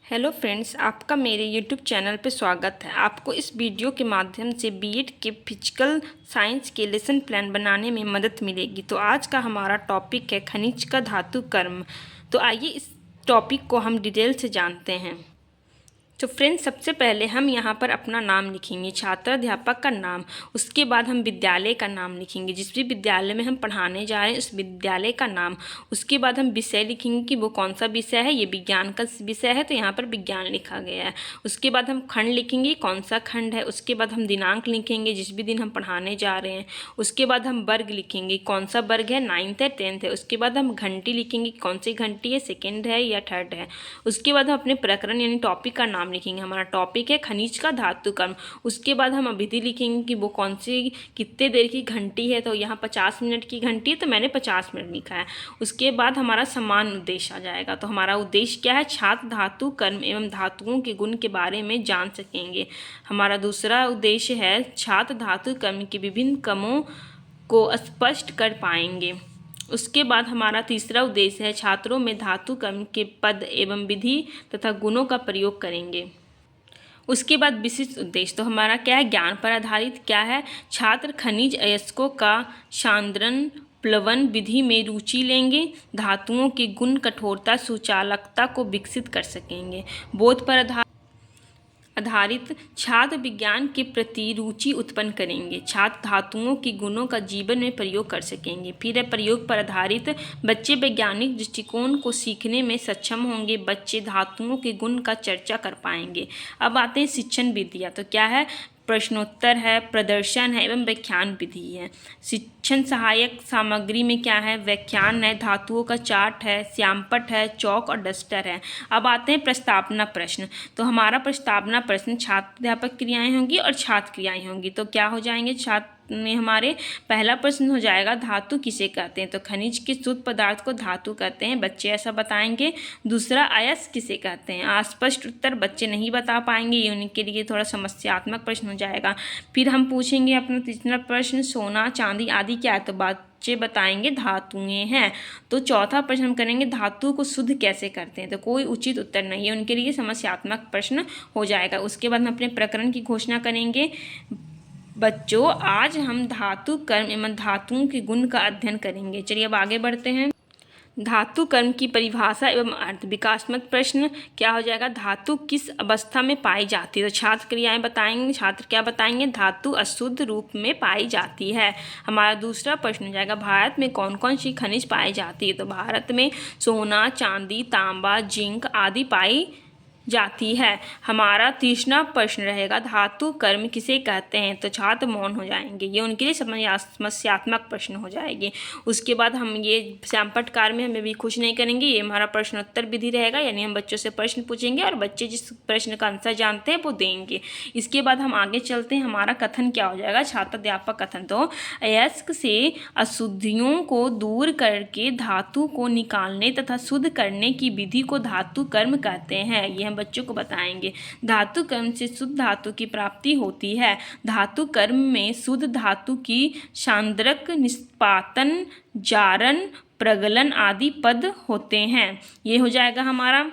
Hello friends, आपका मेरे YouTube channel पे स्वागत है। आपको इस वीडियो के माध्यम से बीएड के फिजिकल साइंस के लेसन प्लान बनाने में मदद मिलेगी। तो आज का हमारा टॉपिक है खनिज का धातु कर्म। तो आइए इस टॉपिक को हम डिटेल से जानते हैं। तो फ्रेंड्स, सबसे पहले हम यहाँ पर अपना नाम लिखेंगे, छात्र अध्यापक का नाम। उसके बाद हम विद्यालय का नाम लिखेंगे, जिस भी विद्यालय में हम पढ़ाने जा रहे हैं उस विद्यालय का नाम। उसके बाद हम विषय लिखेंगे कि वो कौन सा विषय है। ये विज्ञान का विषय है तो यहाँ पर विज्ञान लिखा गया है। उसके बाद हम खंड लिखेंगे, कौन सा खंड है। उसके बाद हम दिनांक लिखेंगे, जिस भी दिन हम पढ़ाने जा रहे हैं। उसके बाद हम वर्ग लिखेंगे, कौन सा वर्ग है, 9th है 10th है। उसके बाद हम घंटी लिखेंगे, कौन सी घंटी है, 2nd है या 3rd है। उसके बाद हम अपने प्रकरण यानी टॉपिक का नाम लिखेंगे। हमारा टॉपिक है खनिज का धातु कर्म। उसके बाद हम अवधि लिखेंगे कि वो कौन सी कितने देर की घंटी है। तो यहाँ 50 मिनट की घंटी है तो मैंने 50 मिनट लिखा है। उसके बाद हमारा समान उद्देश्य आ जाएगा। तो हमारा उद्देश्य क्या है, छात्र धातु कर्म एवं धातुओं के गुण के बारे में जान सकेंगे। हमारा दूसरा उद्देश्य है छात्र धातु कर्म के विभिन्न क्रमों को स्पष्ट कर पाएंगे। उसके बाद हमारा तीसरा उद्देश्य है छात्रों में धातु कर्म के पद एवं विधि तथा गुणों का प्रयोग करेंगे। उसके बाद विशिष्ट उद्देश्य तो हमारा क्या है, ज्ञान पर आधारित क्या है, छात्र खनिज अयस्कों का सांद्रण प्लवन विधि में रुचि लेंगे, धातुओं के गुण कठोरता सुचालकता को विकसित कर सकेंगे। बोध पर आधारित छात्र विज्ञान के प्रति रुचि उत्पन्न करेंगे, छात्र धातुओं के गुणों का जीवन में प्रयोग कर सकेंगे। फिर है प्रयोग पर आधारित, बच्चे वैज्ञानिक दृष्टिकोण को सीखने में सक्षम होंगे, बच्चे धातुओं के गुण का चर्चा कर पाएंगे। अब आते हैं शिक्षण विधियाँ। तो क्या है, प्रश्नोत्तर है, प्रदर्शन है एवं व्याख्यान विधि है। शिक्षण सहायक सामग्री में क्या है, व्याख्यान है, धातुओं का चार्ट है, श्यामपट्ट है, चौक और डस्टर है। अब आते हैं प्रस्तावना प्रश्न। तो हमारा प्रस्तावना प्रश्न छात्र अध्यापक क्रियाएं होंगी और छात्र क्रियाएं होंगी। तो क्या हो जाएंगे छात्र में हमारे पहला प्रश्न हो जाएगा धातु किसे कहते हैं। तो खनिज के शुद्ध पदार्थ को धातु कहते हैं, बच्चे ऐसा बताएंगे। दूसरा अयस्क किसे कहते हैं, अस्पष्ट उत्तर बच्चे नहीं बता पाएंगे, ये उनके लिए थोड़ा समस्यात्मक प्रश्न हो जाएगा। फिर हम पूछेंगे अपना तीसरा प्रश्न सोना चांदी आदि क्या है। तो बच्चे बताएंगे धातुएं हैं। तो चौथा प्रश्न हम करेंगे धातु को शुद्ध कैसे करते हैं। तो कोई उचित उत्तर नहीं है, उनके लिए समस्यात्मक प्रश्न हो जाएगा। उसके बाद हम अपने प्रकरण की घोषणा करेंगे। बच्चों, आज हम धातु कर्म एवं धातुओं के गुण का अध्ययन करेंगे। चलिए अब आगे बढ़ते हैं। धातु कर्म की परिभाषा एवं अर्थ। विकासात्मक प्रश्न क्या हो जाएगा, धातु किस अवस्था में पाई जाती है। तो छात्र क्रियाएं बताएंगे, छात्र क्या बताएंगे, धातु अशुद्ध रूप में पाई जाती है। हमारा दूसरा प्रश्न हो जाएगा भारत में कौन कौन सी खनिज पाई जाती है। तो भारत में सोना चांदी तांबा जिंक आदि पाई जाती है। हमारा तीसरा प्रश्न रहेगा धातु कर्म किसे कहते हैं। तो छात्र मौन हो जाएंगे, ये उनके लिए समस्यात्मक प्रश्न हो जाएगी। उसके बाद हम ये श्यामपट्ट कार्य में हमें भी खुश नहीं करेंगे, ये हमारा प्रश्नोत्तर विधि रहेगा, यानी हम बच्चों से प्रश्न पूछेंगे और बच्चे जिस प्रश्न का आंसर जानते हैं वो देंगे। इसके बाद हम आगे चलते हैं, हमारा कथन क्या हो जाएगा, छात्र अध्यापक कथन। तो अयस्क से अशुद्धियों को दूर करके धातु को निकालने तथा शुद्ध करने की विधि को धातु कर्म कहते हैं, ये बच्चों को बताएंगे। धातु कर्म से शुद्ध धातु की प्राप्ति होती है। धातु कर्म में शुद्ध धातु की सांद्रक निष्पादन जारण प्रगलन आदि पद होते हैं, ये हो जाएगा हमारा।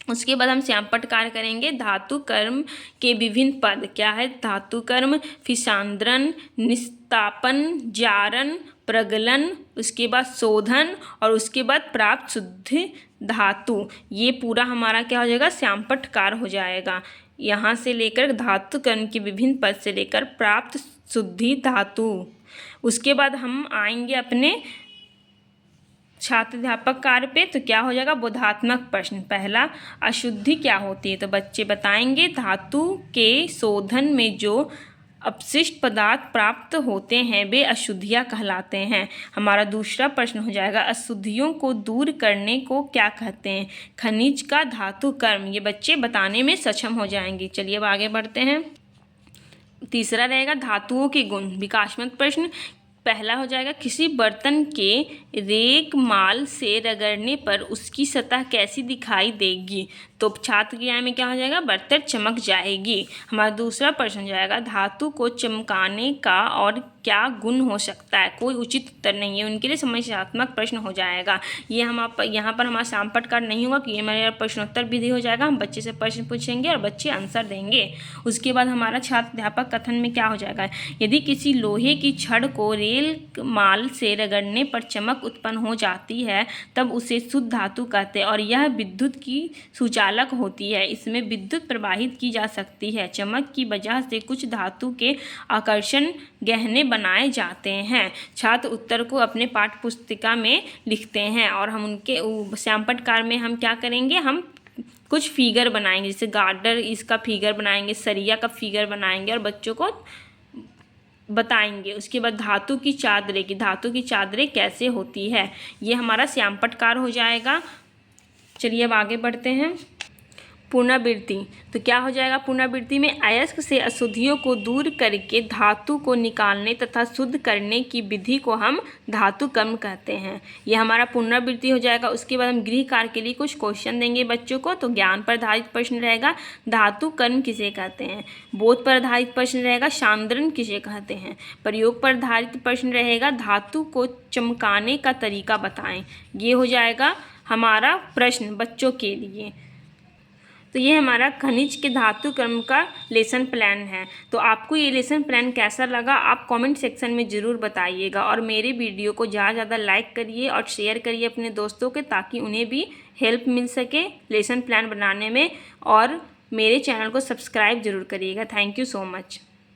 उसके बाद हम श्यामपट्ट कार्य करेंगे। धातु कर्म के विभिन्न पद क्या है, धातु कर्म फिर सांद्रण निस्तापन जारण प्रगलन, उसके बाद शोधन और उसके बाद प्राप्त शुद्ध धातु, ये पूरा हमारा क्या हो जाएगा, श्यामपट्ट कार्य हो जाएगा। यहाँ से लेकर धातु कर्म के विभिन्न पद से लेकर प्राप्त शुद्धि धातु। उसके बाद हम आएंगे अपने छात्र अध्यापक कार्य पे। तो क्या हो जाएगा, बोधात्मक प्रश्न। पहला, अशुद्धि क्या होती है। तो बच्चे बताएंगे धातु के शोधन में जो अपशिष्ट पदार्थ प्राप्त होते हैं वे अशुद्धियाँ कहलाते हैं। हमारा दूसरा प्रश्न हो जाएगा अशुद्धियों को दूर करने को क्या कहते हैं। खनिज का धातु कर्म, ये बच्चे बताने में सक्षम हो जाएंगे। चलिए अब आगे बढ़ते हैं। तीसरा रहेगा धातुओं के गुण। विकासात्मक प्रश्न पहला हो जाएगा किसी बर्तन के रेगमाल से रगड़ने पर उसकी सतह कैसी दिखाई देगी। तो छात्र की आय में क्या हो जाएगा, बढ़तर चमक जाएगी। हमारा दूसरा प्रश्न हो जाएगा, धातु को चमकाने का और क्या गुण हो सकता है। कोई उचित उत्तर नहीं है, उनके लिए समस्यात्मक प्रश्न हो जाएगा। ये हम आप यहाँ पर हमारा शामपट कार्ड नहीं होगा कि ये मेरा प्रश्नोत्तर विधि हो जाएगा। हम बच्चे से प्रश्न पूछेंगे और बच्चे आंसर देंगे। उसके बाद हमारा छात्र अध्यापक कथन में क्या हो जाएगा, यदि किसी लोहे की छड़ को रेल माल से रगड़ने पर चमक उत्पन्न हो जाती है तब उसे शुद्ध धातु कहते हैं और यह विद्युत की सुचालक होती है। इसमें विद्युत प्रवाहित की जा सकती है। चमक की वजह से कुछ धातु के आकर्षण गहने बनाए जाते हैं। छात्र उत्तर को अपने पाठ्य पुस्तिका में लिखते हैं और हम उनके श्यामपट्ट कार्य में हम क्या करेंगे, हम कुछ फिगर बनाएंगे, जैसे गार्डर इसका फिगर बनाएंगे, सरिया का फिगर बनाएंगे और बच्चों को बताएंगे। उसके बाद धातु की चादरें कैसे होती है, ये हमारा श्यामपट्ट कार्य हो जाएगा। चलिए अब आगे बढ़ते हैं। पुनरावृत्ति, तो क्या हो जाएगा, पुनरावृत्ति में अयस्क से अशुद्धियों को दूर करके धातु को निकालने तथा शुद्ध करने की विधि को हम धातु कर्म कहते हैं। यह हमारा पुनरावृत्ति हो जाएगा। उसके बाद हम गृह कार्य के लिए कुछ क्वेश्चन देंगे बच्चों को। तो ज्ञान पर आधारित प्रश्न रहेगा, धातु कर्म किसे कहते हैं। बोध पर आधारित प्रश्न रहेगा, सांद्रण किसे कहते हैं। प्रयोग पर आधारित प्रश्न रहेगा, धातु को चमकाने का तरीका बताएं। ये हो जाएगा हमारा प्रश्न बच्चों के लिए। तो ये हमारा खनिज के धातु क्रम का लेसन प्लान है। तो आपको ये लेसन प्लान कैसा लगा आप कमेंट सेक्शन में ज़रूर बताइएगा और मेरे वीडियो को ज़्यादा ज़्यादा लाइक करिए और शेयर करिए अपने दोस्तों के, ताकि उन्हें भी हेल्प मिल सके लेसन प्लान बनाने में। और मेरे चैनल को सब्सक्राइब ज़रूर करिएगा। Thank you so much.